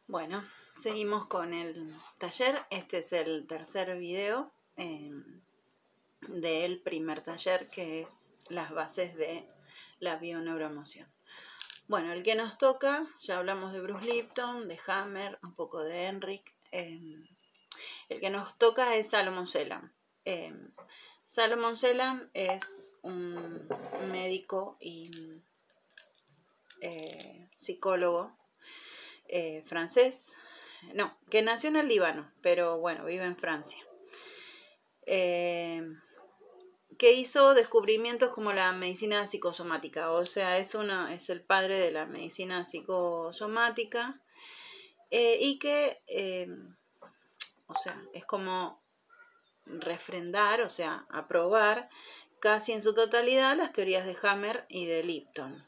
Bueno, seguimos con el taller. Este es el tercer video del primer taller, que es las bases de la bioneuroemoción. Bueno, el que nos toca, ya hablamos de Bruce Lipton, de Hammer, un poco de Enric. El que nos toca es Salomon Selam. Salomon Selam es un médico y psicólogo francés, no, que nació en el Líbano, pero bueno, vive en Francia. Que hizo descubrimientos como la medicina psicosomática, o sea, es el padre de la medicina psicosomática, y que, o sea, es como refrendar, o sea, aprobar casi en su totalidad las teorías de Hammer y de Lipton.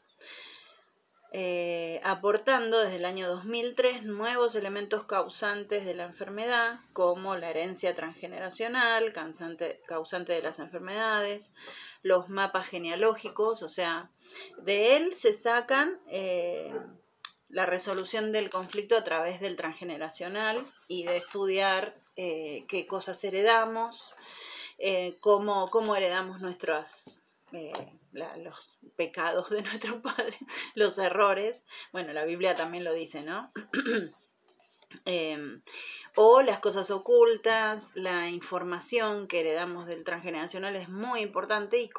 Aportando desde el año 2003 nuevos elementos causantes de la enfermedad, como la herencia transgeneracional, causante de las enfermedades, los mapas genealógicos, o sea, de él se sacan la resolución del conflicto a través del transgeneracional y de estudiar qué cosas heredamos, cómo heredamos nuestros los pecados de nuestros padres, los errores. Bueno, la Biblia también lo dice, ¿no? O las cosas ocultas, la información que heredamos del transgeneracional es muy importante y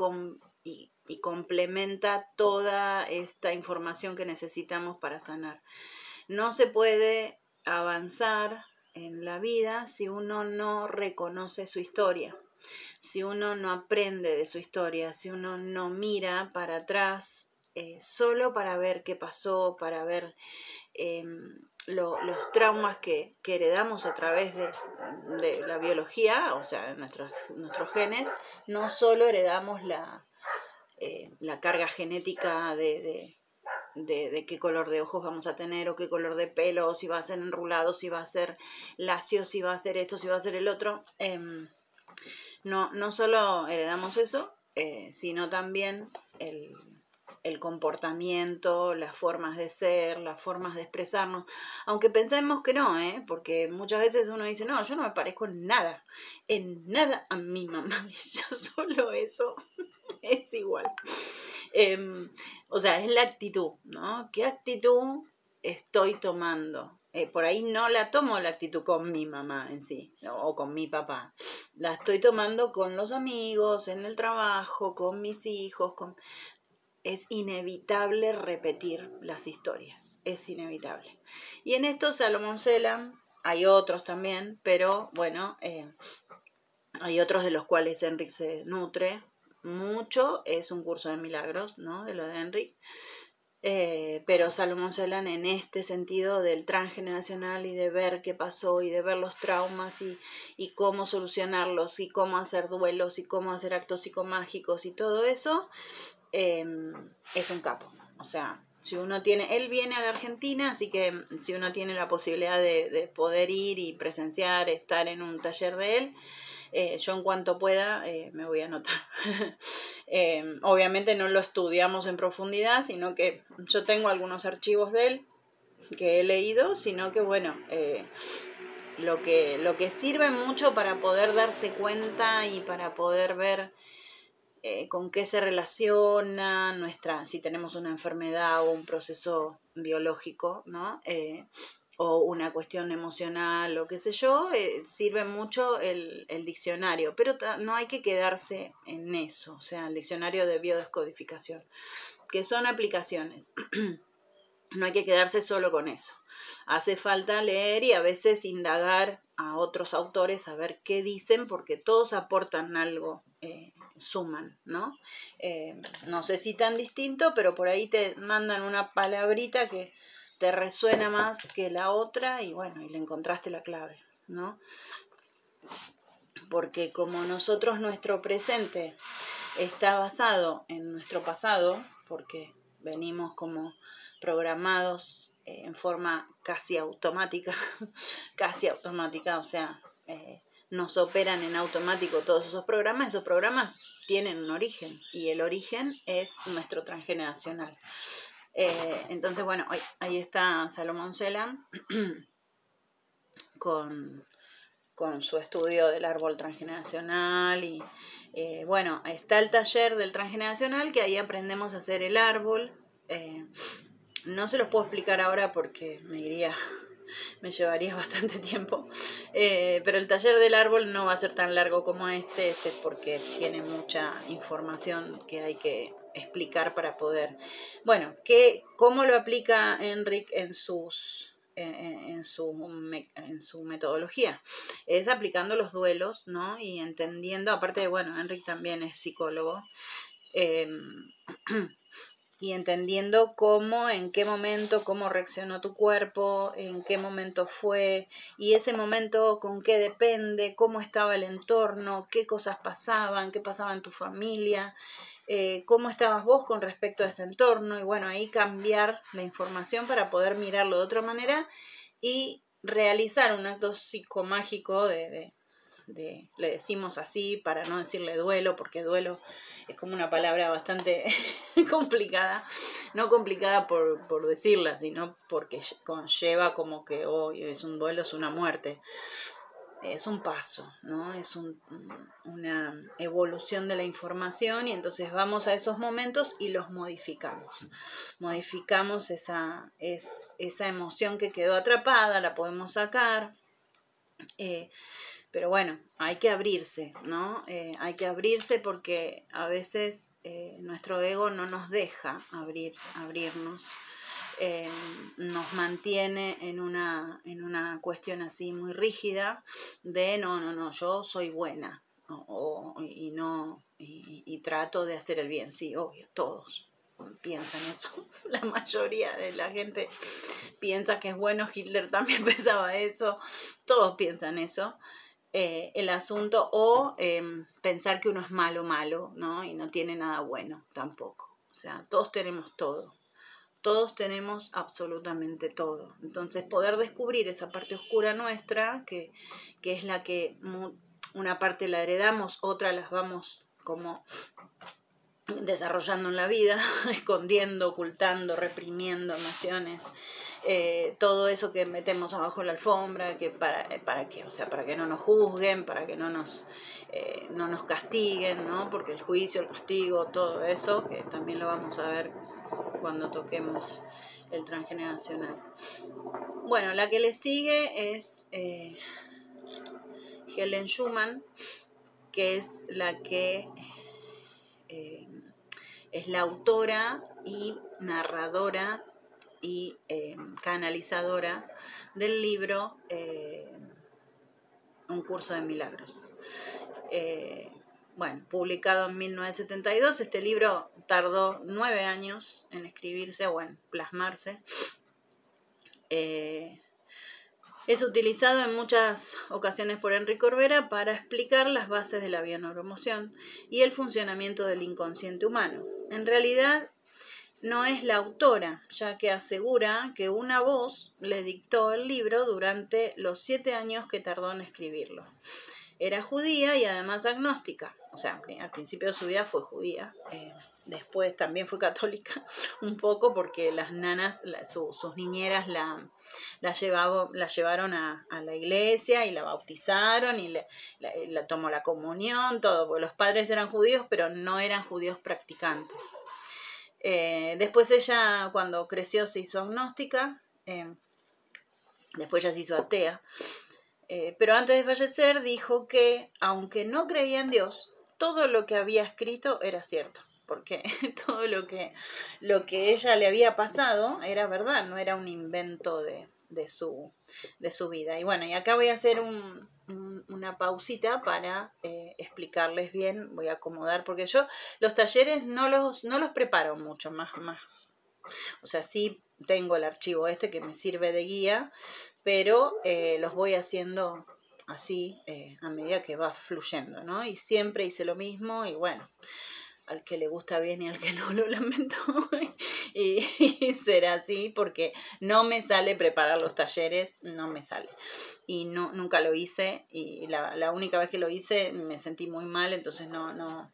complementa toda esta información que necesitamos para sanar. No se puede avanzar en la vida si uno no reconoce su historia, si uno no aprende de su historia, si uno no mira para atrás solo para ver qué pasó, para ver los traumas que heredamos a través de la biología, o sea, nuestros genes. No solo heredamos la carga genética de qué color de ojos vamos a tener, o qué color de pelo, si va a ser enrulado, si va a ser lacio, si va a ser esto, si va a ser el otro. No solo heredamos eso, sino también el comportamiento, las formas de ser, las formas de expresarnos, aunque pensemos que no, porque muchas veces uno dice, no, yo no me parezco en nada a mi mamá, y yo solo eso es igual. O sea, es la actitud, ¿no? ¿Qué actitud estoy tomando? Por ahí no la tomo la actitud con mi mamá en sí, o con mi papá. La estoy tomando con los amigos, en el trabajo, con mis hijos. Es inevitable repetir las historias, es inevitable. Y en esto Salomon Selam, hay otros también, pero bueno, hay otros de los cuales Enric se nutre mucho. Es un curso de milagros, ¿no? De lo de Enric. Pero Salomon Selam, en este sentido del transgeneracional y de ver qué pasó y de ver los traumas y cómo solucionarlos y cómo hacer duelos y cómo hacer actos psicomágicos y todo eso, es un capo. O sea, si uno tiene, él viene a la Argentina, así que si uno tiene la posibilidad de poder ir y presenciar, estar en un taller de él, yo en cuanto pueda me voy a anotar. Obviamente no lo estudiamos en profundidad, sino que yo tengo algunos archivos de él que he leído, sino que bueno, lo que sirve mucho para poder darse cuenta y para poder ver con qué se relaciona si tenemos una enfermedad o un proceso biológico, ¿no? O una cuestión emocional o qué sé yo, sirve mucho el diccionario, pero no hay que quedarse en eso, o sea, el diccionario de biodescodificación, que son aplicaciones. No hay que quedarse solo con eso. Hace falta leer y a veces indagar a otros autores a ver qué dicen, porque todos aportan algo, suman, ¿no? No sé si tan distinto, pero por ahí te mandan una palabrita que te resuena más que la otra y bueno, y le encontraste la clave, ¿no? Porque como nosotros, nuestro presente está basado en nuestro pasado, porque venimos como programados en forma casi automática, o sea, nos operan en automático todos esos programas tienen un origen, y el origen es nuestro transgeneracional. Entonces, bueno, ahí está Salomón Celan con su estudio del árbol transgeneracional y bueno, está el taller del transgeneracional que ahí aprendemos a hacer el árbol. No se los puedo explicar ahora porque me llevaría bastante tiempo, pero el taller del árbol no va a ser tan largo como este porque tiene mucha información que hay que explicar para poder, bueno, cómo lo aplica Enric en su metodología, es aplicando los duelos, ¿no? Y entendiendo, aparte de, bueno, Enric también es psicólogo, y entendiendo cómo, en qué momento, cómo reaccionó tu cuerpo, en qué momento fue, y ese momento con qué depende, cómo estaba el entorno, qué cosas pasaban, qué pasaba en tu familia, cómo estabas vos con respecto a ese entorno, y bueno, ahí cambiar la información para poder mirarlo de otra manera y realizar un acto psicomágico le decimos así para no decirle duelo, porque duelo es como una palabra bastante complicada, no complicada por decirla, sino porque conlleva como que es un duelo, es una muerte, es un paso, ¿no? Es una evolución de la información y entonces vamos a esos momentos y los modificamos esa emoción que quedó atrapada, la podemos sacar. Pero bueno, hay que abrirse, ¿no? Hay que abrirse porque a veces nuestro ego no nos deja abrirnos, nos mantiene en una cuestión así muy rígida de no, yo soy buena y trato de hacer el bien, sí, obvio, todos piensan eso, la mayoría de la gente piensa que es bueno, Hitler también pensaba eso, todos piensan eso. El asunto o pensar que uno es malo, ¿no? Y no tiene nada bueno tampoco. O sea, todos tenemos todo. Todos tenemos absolutamente todo. Entonces, poder descubrir esa parte oscura nuestra, que es la que una parte la heredamos, otra las vamos como desarrollando en la vida, escondiendo, ocultando, reprimiendo emociones, todo eso que metemos abajo de la alfombra, que para qué, o sea, para que no nos juzguen, para que no nos castiguen, ¿no? Porque el juicio, el castigo, todo eso, que también lo vamos a ver cuando toquemos el transgeneracional. Bueno, la que le sigue es Helen Schumann, que es la que es la autora y narradora y canalizadora del libro Un curso de milagros. Bueno, publicado en 1972, este libro tardó 9 años en escribirse o en plasmarse. Es utilizado en muchas ocasiones por Enric Corbera para explicar las bases de la bioneuroemoción y el funcionamiento del inconsciente humano. En realidad, no es la autora, ya que asegura que una voz le dictó el libro durante los 7 años que tardó en escribirlo. Era judía y además agnóstica, o sea, al principio de su vida fue judía, después también fue católica un poco porque las nanas, sus niñeras la llevaron a la iglesia y la bautizaron y la tomó la comunión, todo, porque los padres eran judíos pero no eran judíos practicantes. Después ella, cuando creció, se hizo agnóstica, después ya se hizo atea, pero antes de fallecer dijo que, aunque no creía en Dios, todo lo que había escrito era cierto, porque todo lo que ella le había pasado era verdad, no era un invento de su vida. Y bueno, y acá voy a hacer una pausita para explicarles bien, voy a acomodar, porque yo los talleres no los preparo mucho, más. O sea, sí tengo el archivo que me sirve de guía, pero los voy haciendo así a medida que va fluyendo, ¿no? Y siempre hice lo mismo y bueno, al que le gusta bien y al que no, lo lamento. y será así porque no me sale preparar los talleres, no me sale. Y no, nunca lo hice, y la única vez que lo hice me sentí muy mal, entonces no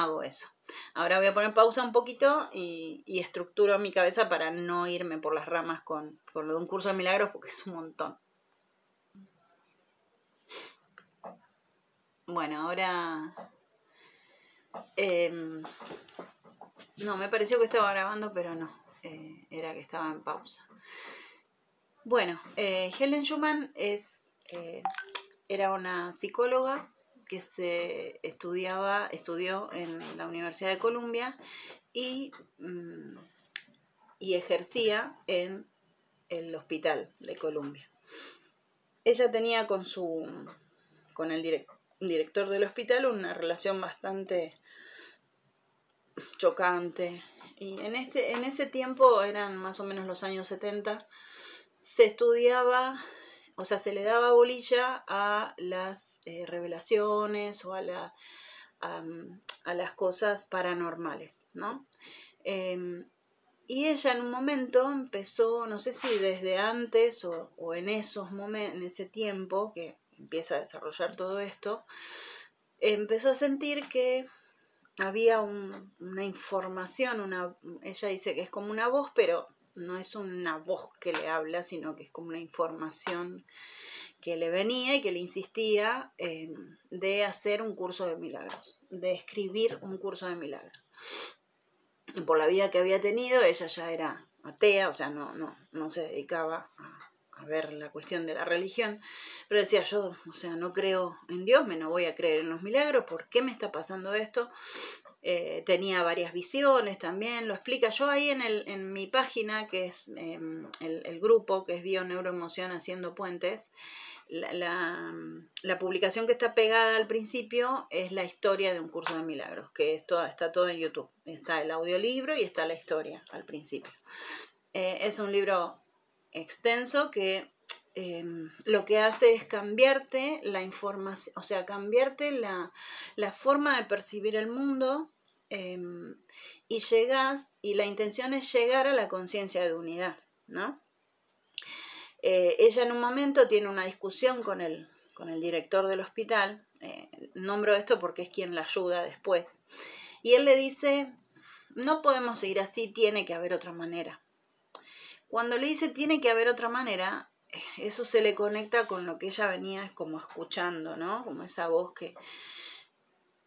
hago eso. Ahora voy a poner pausa un poquito y estructuro mi cabeza para no irme por las ramas con lo de un curso de milagros, porque es un montón. Bueno, ahora... no, me pareció que estaba grabando, pero no, era que estaba en pausa. Bueno, Helen Schuman era una psicóloga que estudió en la Universidad de Columbia y ejercía en el hospital de Columbia. Ella tenía con el director del hospital una relación bastante chocante, y en ese tiempo, eran más o menos los años 70, se estudiaba, o sea, se le daba bolilla a las revelaciones o a las cosas paranormales, ¿no? Y ella en un momento empezó, no sé si desde antes o en esos momentos, en ese tiempo que empieza a desarrollar todo esto, empezó a sentir que había una información, ella dice que es como una voz, pero no es una voz que le habla, sino que es como una información que le venía y que le insistía de hacer un curso de milagros, de escribir un curso de milagros. Y por la vida que había tenido, ella ya era atea, o sea, no se dedicaba a ver la cuestión de la religión, pero decía, yo, o sea, no creo en Dios, no voy a creer en los milagros, ¿por qué me está pasando esto? Tenía varias visiones también, lo explica. Yo ahí en mi página, que es el grupo, que es Bio-Neuroemoción Haciendo Puentes, la publicación que está pegada al principio es la historia de un curso de milagros, que está todo en YouTube. Está el audiolibro y está la historia al principio. Es un libro extenso que lo que hace es cambiarte la información, o sea, cambiarte la forma de percibir el mundo, y la intención es llegar a la conciencia de unidad, ¿no? Ella en un momento tiene una discusión con el director del hospital, nombro esto porque es quien la ayuda después, y él le dice, no podemos seguir así, tiene que haber otra manera. Cuando le dice tiene que haber otra manera, eso se le conecta con lo que ella venía como escuchando, ¿no? Como esa voz que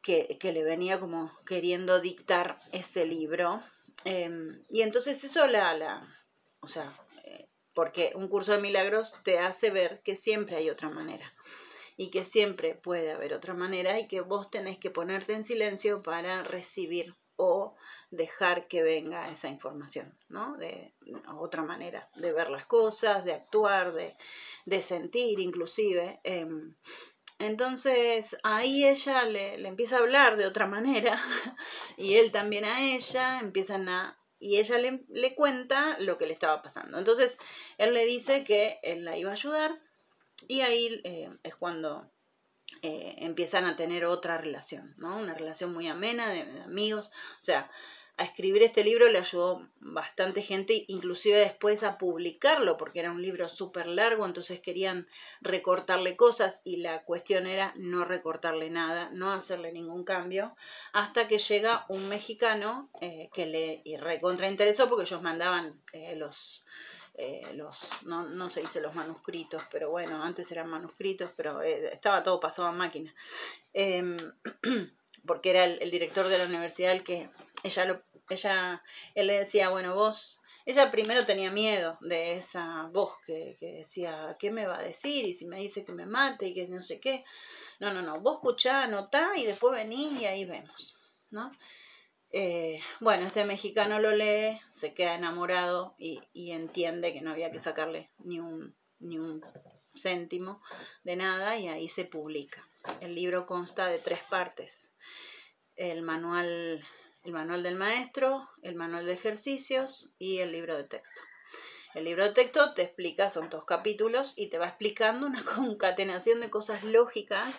le venía como queriendo dictar ese libro. Y entonces eso o sea, porque un curso de milagros te hace ver que siempre hay otra manera y que siempre puede haber otra manera y que vos tenés que ponerte en silencio para recibir o dejar que venga esa información, ¿no? De otra manera de ver las cosas, de actuar, de sentir inclusive. Entonces ahí ella le empieza a hablar de otra manera y él también a ella, y ella le cuenta lo que le estaba pasando. Entonces él le dice que él la iba a ayudar, y ahí es cuando empiezan a tener otra relación, ¿no? Una relación muy amena, de amigos. O sea, a escribir este libro le ayudó bastante gente, inclusive después a publicarlo, porque era un libro súper largo, entonces querían recortarle cosas y la cuestión era no recortarle nada, no hacerle ningún cambio, hasta que llega un mexicano que le recontrainteresó, porque ellos mandaban no se dice los manuscritos, pero bueno, antes eran manuscritos, pero estaba todo pasado a máquina, porque era el director de la universidad el que él le decía, bueno, vos, ella primero tenía miedo de esa voz que decía, ¿qué me va a decir? Y si me dice que me mate y que no sé qué. No, vos escuchá, anotá y después venís y ahí vemos, ¿no? Bueno, este mexicano lo lee, se queda enamorado y entiende que no había que sacarle ni un céntimo de nada, y ahí se publica. El libro consta de 3 partes: el manual del maestro, el manual de ejercicios y el libro de texto. El libro de texto te explica, son 2 capítulos y te va explicando una concatenación de cosas lógicas.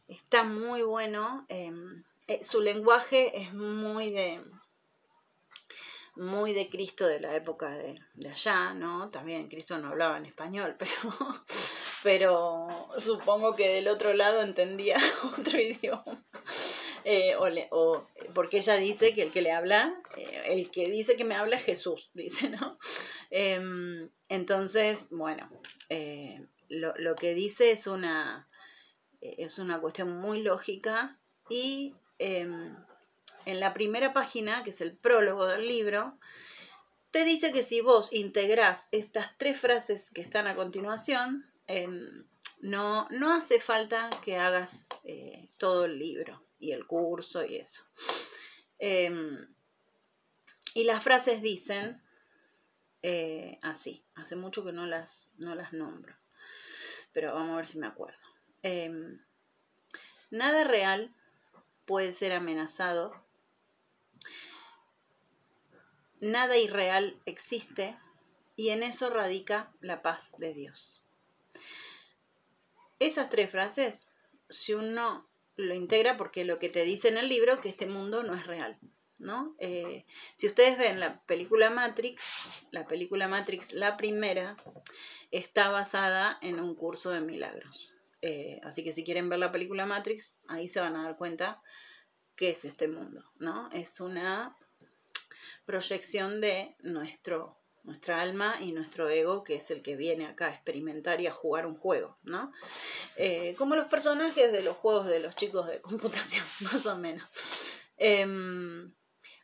Está muy bueno. su lenguaje es muy de Cristo de la época de allá, ¿no? También Cristo no hablaba en español, pero supongo que del otro lado entendía otro idioma. Porque ella dice que el que le habla, el que dice que me habla es Jesús, dice, ¿no? Entonces, bueno, lo que dice es una cuestión muy lógica y en la primera página, que es el prólogo del libro, te dice que si vos integrás estas 3 frases que están a continuación, no hace falta que hagas todo el libro y el curso y eso. Y las frases dicen así. Hace mucho que no las nombro, pero vamos a ver si me acuerdo. Nada real puede ser amenazado. Nada irreal existe y en eso radica la paz de Dios. Esas 3 frases, si uno lo integra, porque lo que te dice en el libro que este mundo no es real, ¿no? Si ustedes ven la película Matrix, la primera, está basada en un curso de milagros. Así que si quieren ver la película Matrix, ahí se van a dar cuenta qué es este mundo, ¿no? Es una proyección de nuestra alma y nuestro ego, que es el que viene acá a experimentar y a jugar un juego, ¿no? Como los personajes de los juegos de los chicos de computación, más o menos.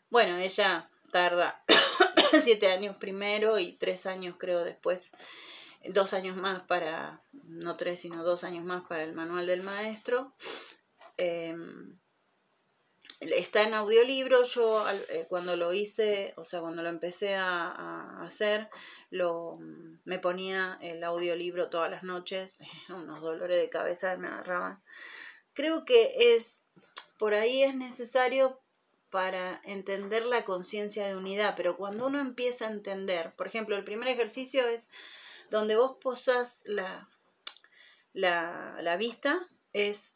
Bueno, ella tarda 7 años primero y 3 años creo después, 2 años más para, no 3 sino 2 años más para el manual del maestro. Está en audiolibro. Yo cuando lo hice, o sea, cuando lo empecé a hacer, me ponía el audiolibro todas las noches, unos dolores de cabeza me agarraban. Creo que por ahí es necesario para entender la conciencia de unidad, pero cuando uno empieza a entender, por ejemplo, el primer ejercicio es donde vos posás la vista, es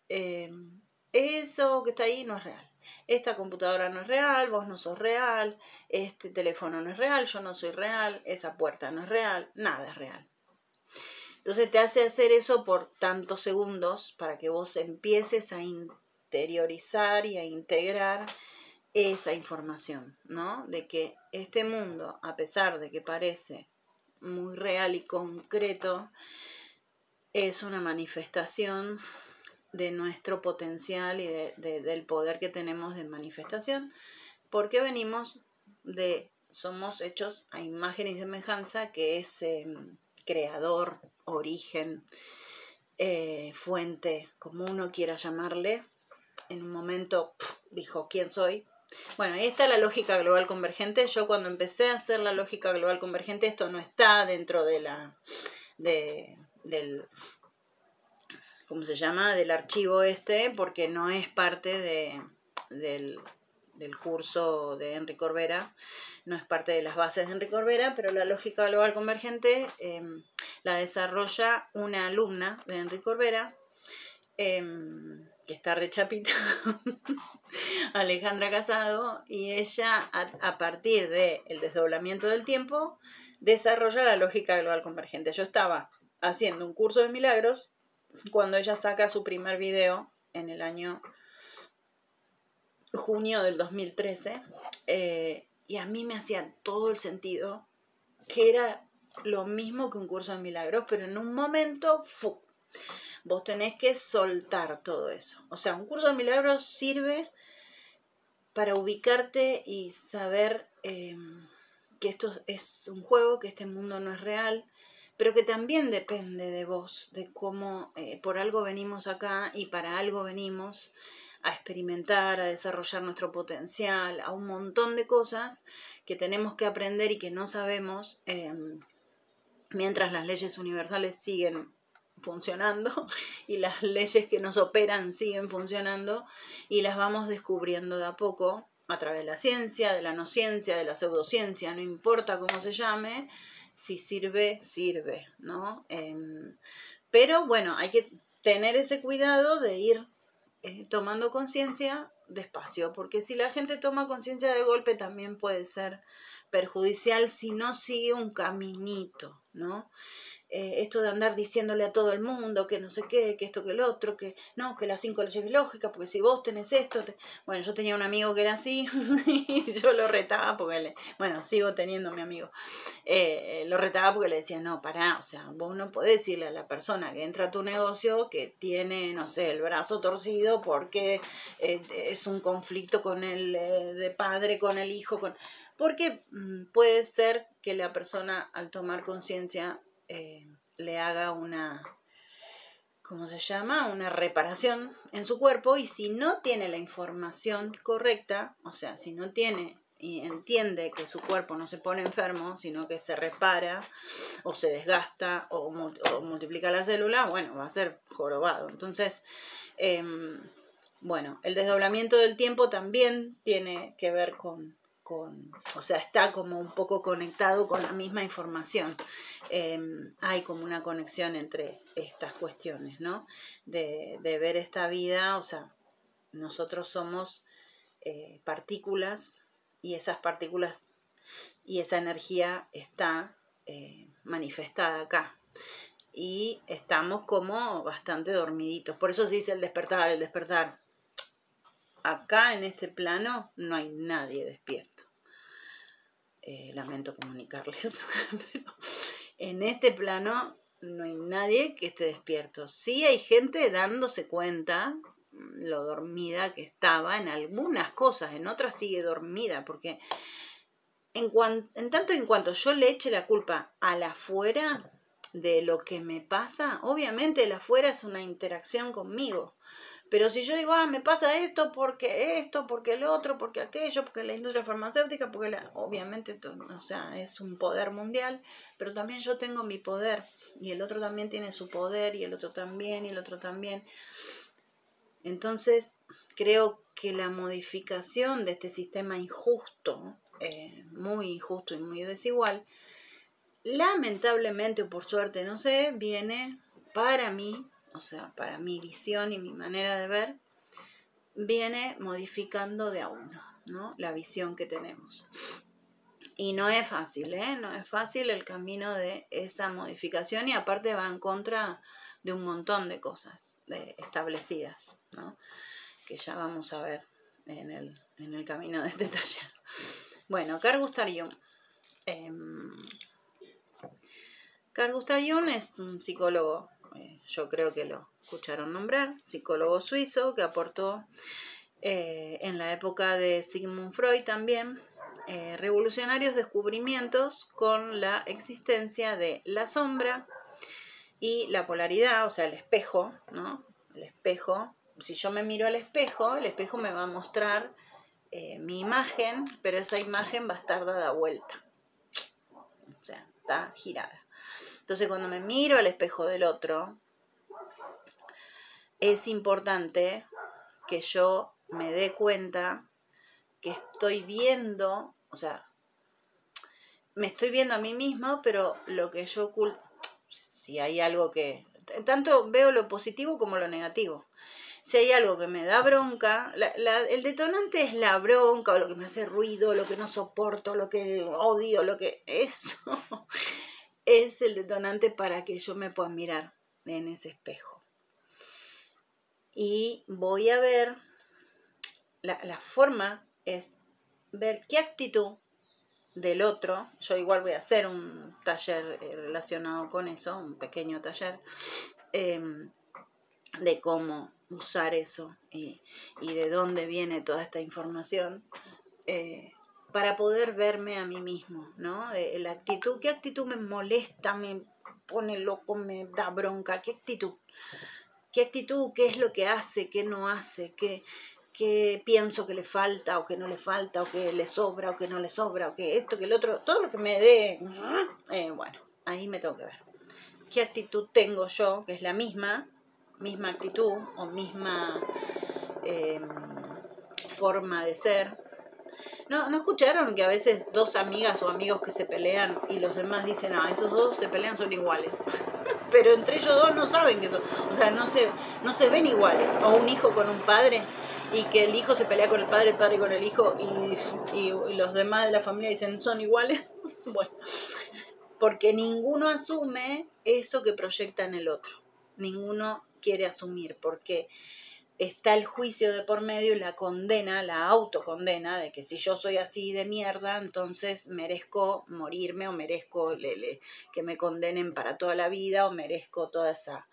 eso que está ahí no es real. Esta computadora no es real, vos no sos real, este teléfono no es real, yo no soy real, esa puerta no es real, nada es real. Entonces te hace hacer eso por tantos segundos para que vos empieces a interiorizar y a integrar esa información, ¿no? De que este mundo, a pesar de que parece muy real y concreto, es una manifestación de nuestro potencial y del poder que tenemos de manifestación, porque somos hechos a imagen y semejanza, que es creador, origen, fuente, como uno quiera llamarle. En un momento dijo, ¿quién soy? Bueno, ahí está la lógica global convergente. Yo cuando empecé a hacer la lógica global convergente, esto no está dentro del ¿cómo se llama? Del archivo porque no es parte del curso de Henry Corbera, no es parte de las bases de Henry Corbera, pero la lógica global convergente la desarrolla una alumna de Henry Corbera, que está rechapita, Alejandra Casado, y ella a partir del desdoblamiento del tiempo desarrolla la lógica global convergente. Yo estaba haciendo un curso de milagros cuando ella saca su primer video en el año junio del 2013, y a mí me hacía todo el sentido que era lo mismo que un curso de milagros, pero en un momento vos tenés que soltar todo eso. O sea, un curso de milagros sirve para ubicarte y saber que esto es un juego, que este mundo no es real, pero que también depende de vos, de cómo por algo venimos acá y para algo venimos a experimentar, a desarrollar nuestro potencial, a un montón de cosas que tenemos que aprender y que no sabemos, mientras las leyes universales siguen funcionando y las leyes que nos operan siguen funcionando, y las vamos descubriendo de a poco a través de la ciencia, de la no ciencia, de la pseudociencia, no importa cómo se llame. Si sirve, sirve, ¿no? Pero bueno, hay que tener ese cuidado de ir tomando conciencia despacio, porque si la gente toma conciencia de golpe también puede ser perjudicial si no sigue un caminito, ¿no? Esto de andar diciéndole a todo el mundo que no sé qué, que esto, que el otro, que no, que las 5 leyes lógicas, porque si vos tenés esto... Bueno, yo tenía un amigo que era así y yo lo retaba porque, bueno, sigo teniendo a mi amigo, lo retaba porque le decía, no, pará, o sea, vos no podés decirle a la persona que entra a tu negocio que tiene, no sé, el brazo torcido porque es un conflicto con el de padre, con el hijo, porque puede ser que la persona al tomar conciencia le haga una, ¿cómo se llama? Una reparación en su cuerpo, y si no tiene la información correcta, o sea, si no tiene y entiende que su cuerpo no se pone enfermo, sino que se repara o se desgasta o multiplica la célula, bueno, va a ser jorobado. Entonces, bueno, el desdoblamiento del tiempo también tiene que ver con, o sea, está como un poco conectado con la misma información. Hay como una conexión entre estas cuestiones, ¿no? De ver esta vida, o sea, nosotros somos partículas, y esas partículas y esa energía está manifestada acá. Y estamos como bastante dormiditos. Por eso se dice el despertar, el despertar. Acá en este plano no hay nadie despierto. Lamento comunicarles, pero en este plano no hay nadie que esté despierto. Sí hay gente dándose cuenta lo dormida que estaba en algunas cosas, en otras sigue dormida, porque en tanto en cuanto yo le eche la culpa al afuera de lo que me pasa, obviamente el afuera es una interacción conmigo. Pero si yo digo, me pasa esto, porque el otro, porque aquello, porque la industria farmacéutica, porque obviamente, o sea, es un poder mundial, pero también yo tengo mi poder, y el otro también tiene su poder, y el otro también, y el otro también. Entonces, creo que la modificación de este sistema injusto, muy injusto y muy desigual, lamentablemente o por suerte, no sé, viene para mí, o sea, para mi visión y mi manera de ver, viene modificando de a uno, ¿no? La visión que tenemos. Y no es fácil, no es fácil el camino de esa modificación, y aparte va en contra de un montón de cosas establecidas, ¿no? Que ya vamos a ver en el camino de este taller. Bueno, Carl Gustav Jung. Carl Gustav Jung es un psicólogo, yo creo que lo escucharon nombrar, psicólogo suizo que aportó en la época de Sigmund Freud también revolucionarios descubrimientos con la existencia de la sombra y la polaridad, o sea, el espejo, ¿no? El espejo, si yo me miro al espejo, el espejo me va a mostrar mi imagen, pero esa imagen va a estar dada vuelta, o sea, está girada. Entonces, cuando me miro al espejo del otro, es importante que yo me dé cuenta que estoy viendo, o sea, me estoy viendo a mí mismo, pero lo que yo oculto, si hay algo que... Tanto veo lo positivo como lo negativo. Si hay algo que me da bronca, el detonante es la bronca, o lo que me hace ruido, lo que no soporto, lo que odio, lo que... Eso es el detonante para que yo me pueda mirar en ese espejo. Y voy a ver, la forma es ver qué actitud del otro, yo igual voy a hacer un taller relacionado con eso, un pequeño taller, de cómo usar eso y de dónde viene toda esta información, para poder verme a mí mismo, ¿no? La actitud, ¿qué actitud me molesta, me pone loco, me da bronca? ¿Qué actitud? ¿Qué actitud? ¿Qué es lo que hace? ¿Qué no hace? ¿Qué pienso que le falta o que no le falta, o que le sobra o que no le sobra, o que esto, que el otro? Todo lo que me dé, bueno, ahí me tengo que ver. ¿Qué actitud tengo yo, que es la misma actitud o misma forma de ser? ¿No escucharon que a veces dos amigas o amigos que se pelean y los demás dicen, esos dos se pelean, son iguales? Pero entre ellos dos no saben que son, o sea, no se ven iguales. O un hijo con un padre y que el hijo se pelea con el padre con el hijo y los demás de la familia dicen, ¿son iguales? Bueno, porque ninguno asume eso que proyecta en el otro. Ninguno quiere asumir, porque está el juicio de por medio y la condena, la autocondena de que si yo soy así de mierda, entonces merezco morirme o merezco que me condenen para toda la vida o merezco toda esa...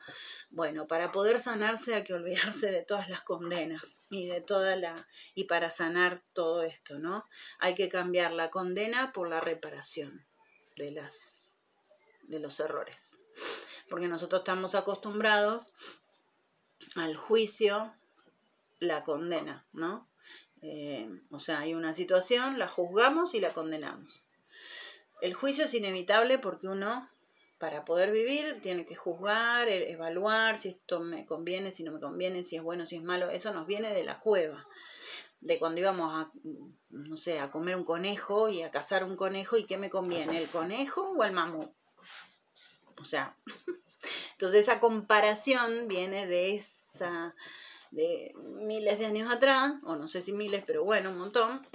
Bueno, para poder sanarse hay que olvidarse de todas las condenas y para sanar todo esto, ¿no? Hay que cambiar la condena por la reparación de los errores. Porque nosotros estamos acostumbrados al juicio, la condena, ¿no? O sea, hay una situación, la juzgamos y la condenamos. El juicio es inevitable porque uno, para poder vivir, tiene que juzgar, evaluar si esto me conviene, si no me conviene, si es bueno, si es malo. Eso nos viene de la cueva, de cuando íbamos a, no sé, a comer un conejo y a cazar un conejo, ¿y qué me conviene, el conejo o el mamut? O sea, entonces esa comparación viene de miles de años atrás, o no sé si miles, pero bueno, un montón,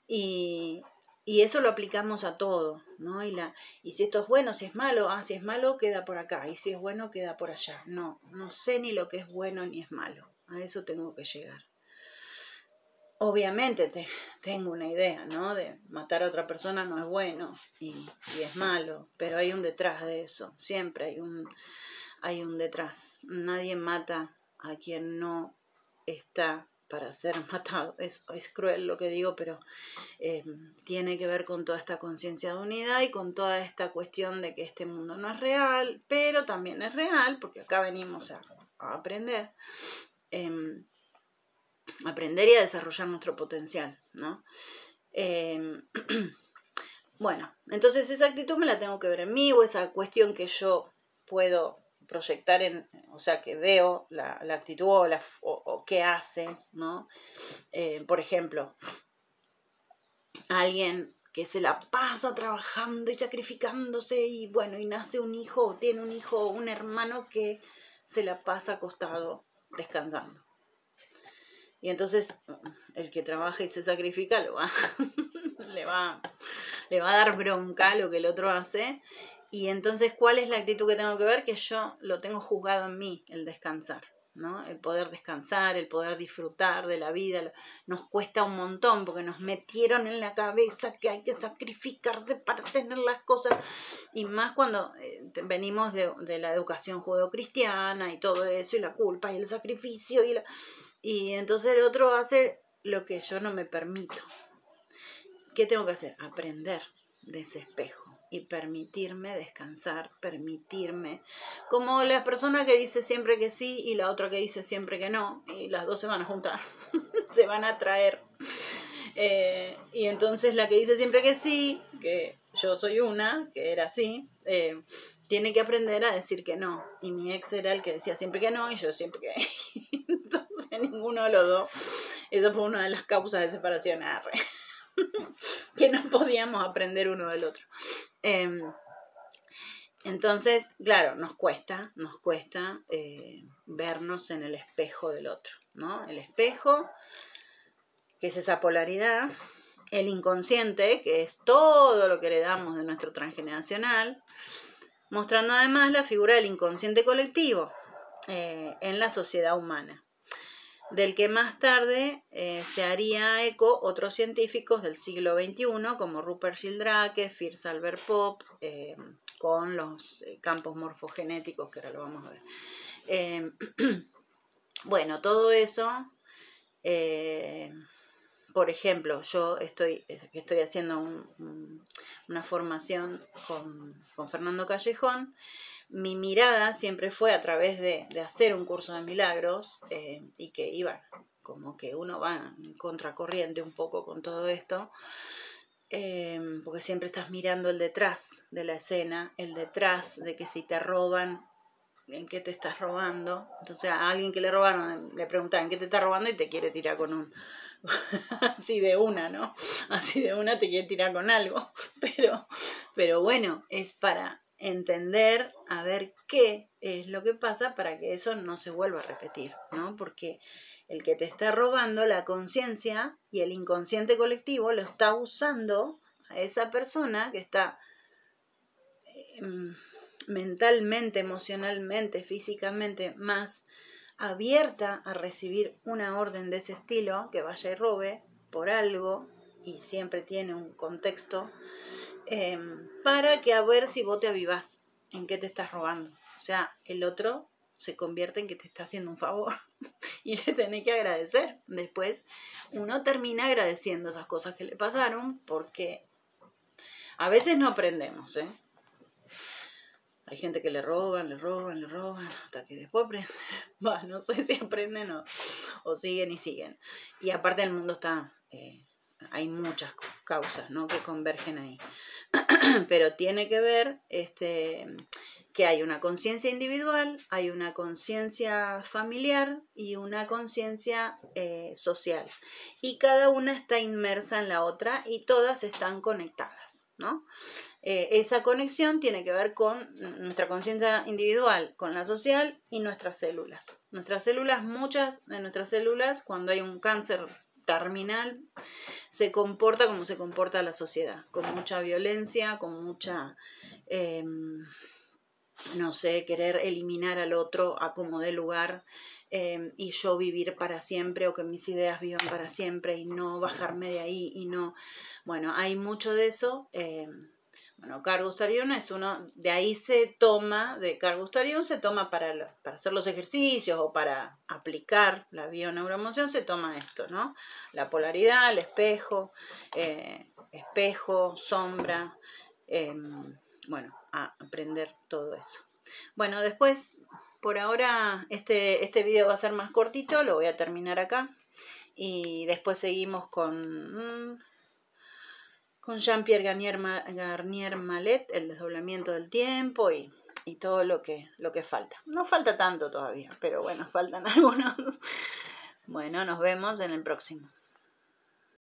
y eso lo aplicamos a todo, ¿no? Y si esto es bueno, si es malo, si es malo queda por acá, y si es bueno queda por allá. No sé ni lo que es bueno ni es malo, a eso tengo que llegar. Obviamente tengo una idea, ¿no? De matar a otra persona no es bueno y es malo, pero hay un detrás de eso, siempre hay un detrás. Nadie mata a quien no está para ser matado. Es cruel lo que digo, pero tiene que ver con toda esta conciencia de unidad y con toda esta cuestión de que este mundo no es real, pero también es real, porque acá venimos a aprender. Aprender y a desarrollar nuestro potencial, ¿no? Bueno, entonces esa actitud me la tengo que ver en mí, o esa cuestión que yo puedo proyectar o sea, que veo la actitud o qué hace, ¿no? Por ejemplo, alguien que se la pasa trabajando y sacrificándose y bueno, y nace un hijo, o tiene un hijo, o un hermano que se la pasa acostado descansando. Y entonces el que trabaja y se sacrifica le va a dar bronca lo que el otro hace. Y entonces, ¿cuál es la actitud que tengo que ver? Que yo lo tengo juzgado en mí, el descansar, ¿no? El poder descansar, el poder disfrutar de la vida. Nos cuesta un montón porque nos metieron en la cabeza que hay que sacrificarse para tener las cosas. Y más cuando venimos de la educación judeocristiana y todo eso, y la culpa y el sacrificio y entonces el otro hace lo que yo no me permito. ¿Qué tengo que hacer? Aprender de ese espejo y permitirme descansar, permitirme. Como la persona que dice siempre que sí y la otra que dice siempre que no, y las dos se van a juntar, se van a atraer. Y entonces la que dice siempre que sí, que yo soy una, que era así, tiene que aprender a decir que no. Y mi ex era el que decía siempre que no y yo siempre que... Entonces ninguno de los dos. Eso fue una de las causas de separación. Que no podíamos aprender uno del otro. Entonces, claro, nos cuesta vernos en el espejo del otro, ¿no? El espejo, que es esa polaridad, el inconsciente, que es todo lo que heredamos de nuestro transgeneracional, mostrando además la figura del inconsciente colectivo en la sociedad humana, del que más tarde se haría eco otros científicos del siglo XXI, como Rupert Sheldrake, Fritz Albert Popp, con los campos morfogenéticos, que ahora lo vamos a ver. Bueno, todo eso, por ejemplo, yo estoy haciendo una formación con Fernando Callejón. Mi mirada siempre fue a través de hacer un curso de milagros y que iba, como que uno va en contracorriente un poco con todo esto, porque siempre estás mirando el detrás de la escena, el detrás de que si te roban, ¿en qué te estás robando? Entonces a alguien que le robaron le preguntan ¿en qué te estás robando? Y te quiere tirar con así de una, ¿no? Así de una te quiere tirar con algo, pero bueno, es para entender a ver qué es lo que pasa para que eso no se vuelva a repetir, ¿no? Porque el que te está robando la conciencia y el inconsciente colectivo lo está usando a esa persona que está mentalmente, emocionalmente, físicamente más abierta a recibir una orden de ese estilo, que vaya y robe por algo, y siempre tiene un contexto, para que a ver si vos te avivás en qué te estás robando. O sea, el otro se convierte en que te está haciendo un favor y le tenés que agradecer. Después uno termina agradeciendo esas cosas que le pasaron, porque a veces no aprendemos, ¿eh? Hay gente que le roban, hasta que después aprenden. Bah, no sé si aprenden o siguen y siguen. Y aparte el mundo está... hay muchas causas, ¿no?, que convergen ahí. Pero tiene que ver que hay una conciencia individual, hay una conciencia familiar y una conciencia social. Y cada una está inmersa en la otra y todas están conectadas, ¿no? Esa conexión tiene que ver con nuestra conciencia individual, con la social y nuestras células. Muchas de nuestras células, cuando hay un cáncer terminal, se comporta como se comporta la sociedad, con mucha violencia, con mucha, querer eliminar al otro a como dé lugar, y yo vivir para siempre, o que mis ideas vivan para siempre y no bajarme de ahí y no... Bueno, hay mucho de eso. Carl Gustav Jung es uno, de ahí se toma, de Carl Gustav Jung se toma para hacer los ejercicios o para aplicar la bioneuroemoción, se toma esto, ¿no? La polaridad, el espejo, sombra, a aprender todo eso. Bueno, después, por ahora, este video va a ser más cortito, lo voy a terminar acá y después seguimos con Jean-Pierre Garnier Mallet, el desdoblamiento del tiempo y todo lo que falta. No falta tanto todavía, pero bueno, faltan algunos. Bueno, nos vemos en el próximo.